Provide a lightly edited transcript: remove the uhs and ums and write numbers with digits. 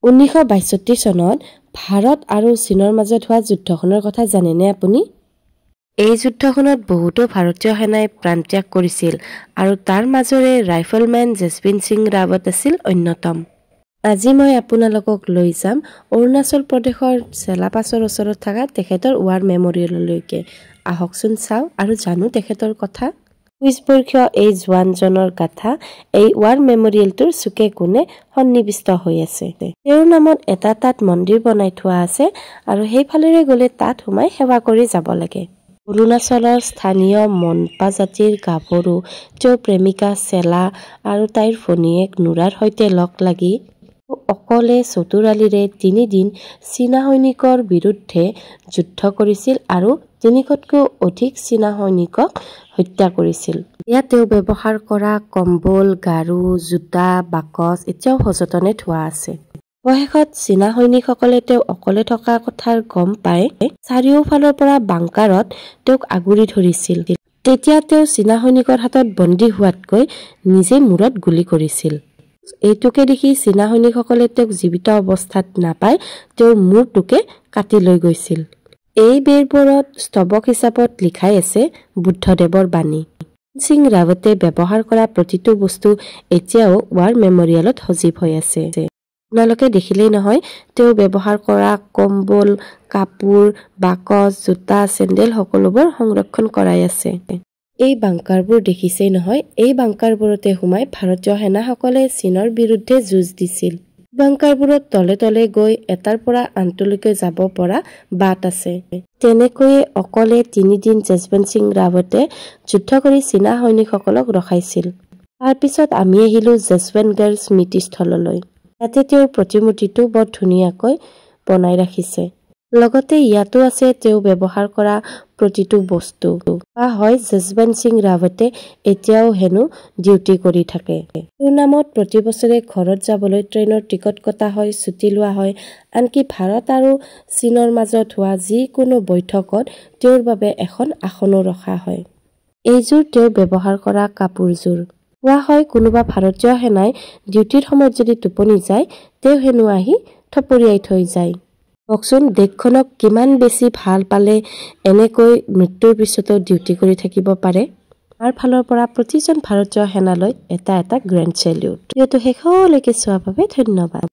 1962 চনত ভাৰত আৰু চীনৰ মাজত হোৱা যুদ্ধখনৰ কথা জানেনে আপুনি? এই যুদ্ধখনত বহুতো ভাৰতীয় সেনাই প্ৰাণত্যাগ কৰিছিল আৰু তাৰ মাজৰে ৰাইফলমেন জছৱন্ত সিং ৰাৱত আছিল অন্যতম। আজি মই আপোনালোকক লৈ যাম অৰুণাচল প্ৰদেশৰ চেলাপাছৰ ওচৰত থকা তেখেতৰ ৱাৰ মেমৰিয়েললৈকে। আহকচোন চাওঁ আৰু জানো তেখেতৰ কথা। 20 বৰ্ষীয় এই জোৱানজনৰ গাথা এই ৱাৰ মেমৰিয়েলটোৰ চুকে কোণে সন্নিৱিষ্ট হৈ আছে। তেওঁৰ নামত এটা তাত মন্দিৰ বনাই থোৱা আছে আৰু সেইফালেৰে গ'লে তাত সোমাই সেৱা কৰি যাব লাগে। অৰুণাচলৰ স্থানীয় মনপা জাতিৰ গাভৰু তেওঁৰ প্ৰেমিকা চেলা আৰু তাইৰ ভনীয়েক নুৰাৰ সৈতে লগ লাগি অকলে চতুৰালিৰে 3 দিন চীনা সৈনিকৰ বিৰুদ্ধে যুদ্ধ কৰিছিল আৰু 300তকৈও অধিক চীনা সৈনিকক হত্যা কৰিছিল। ইয়াত তেওঁ ব্যৱহাৰ কৰা কম্বল, গাৰু, জোতা, বাকচ এতিয়াও সযতনে থোৱা আছে। অৱশেষত চীনা সৈনিকসকলে তেওঁ অকলে থকা কথাৰ গম পাই চাৰিওফালৰ পৰা বাংকাৰত তেওঁক আগুৰি ধৰিছিল। তেতিয়া তেওঁ চীনা সৈনিকৰ হাতত বন্দী হোৱাতকৈ নিজে মূৰত গুলী কৰিছিল। এইটোকে দেখি চীনা সৈনিকসকলে তেওঁক জীৱিত অৱস্থাত নাপাই তেওঁৰ মূৰটোকে কাটি লৈ গৈছিল। এই বেৰবোৰত স্তৱক হিচাপত লিখাই আছে বুদ্ধদেৱৰ বাণী। সিং ৰাৱতে ব্যৱহাৰ কৰা প্ৰতিটো বস্তু এতিয়াও ৱাৰ মেমৰিয়েলত সজীৱ হৈ আছে। আপোনালোকে দেখিলেই নহয়, তেওঁ ব্যৱহাৰ কৰা কম্বল, কাপোৰ, বাকচ, জোতা, চেণ্ডেল সকলোবোৰ সংৰক্ষণ কৰাই আছে। এই বাংকাৰবোৰ দেখিছেই নহয়, এই বাংকাৰবোৰতে সোমাই ভাৰতীয় সেনাসকলে চীনৰ বিৰুদ্ধে যুঁজ দিছিল। বাংকাৰবোৰত তলে তলে গৈ এটাৰ পৰা আনটোলৈকে যাব পৰা বাট আছে। তেনেকৈয়ে অকলে 3 দিন জছৱন্ত সিং ৰাৱতে যুদ্ধ কৰি চীনা সৈনিকসকলক ৰখাইছিল। তাৰ পিছত আমি আহিলো যশৱন্তগড় স্মৃতিস্থললৈ। ইয়াতে তেওঁৰ প্ৰতিমূৰ্তিটো বৰ ধুনীয়াকৈ বনাই ৰাখিছে। লগতে ইয়াতো আছে তেওঁ ব্যৱহাৰ কৰা প্ৰতিটো বস্তু। হয়, জছৱন্ত সিং ৰাৱতে এতিয়াও হেনো ডিউটি কৰি থাকে। তেওঁৰ নামত প্ৰতি বছৰে ঘৰত যাবলৈ ট্ৰেইনৰ টিকট কটা হয়, ছুটী লোৱা হয়। আনকি ভাৰত আৰু চীনৰ মাজত হোৱা যিকোনো বৈঠকত তেওঁৰ বাবে এখন আসনো ৰখা হয়। এইযোৰ তেওঁ ব্যৱহাৰ কৰা কাপোৰযোৰ। কোৱা হয় কোনোবা ভাৰতীয় সেনাই ডিউটিৰ সময়ত যদি টোপনি যায়, তেওঁ হেনো আহি থপৰিয়াই থৈ যায়। কওকচোন দেশখনক কিমান বেছি ভাল পালে এনেকৈ মৃত্যুৰ পিছতো ডিউটি কৰি থাকিব পাৰে। আমাৰ ফালৰ পৰা প্ৰতিজন ভাৰতীয় সেনালৈ এটা গ্ৰেণ্ড চেলিউট। ভিডিঅ'টো শেষলৈকে চোৱাৰ বাবে ধন্যবাদ।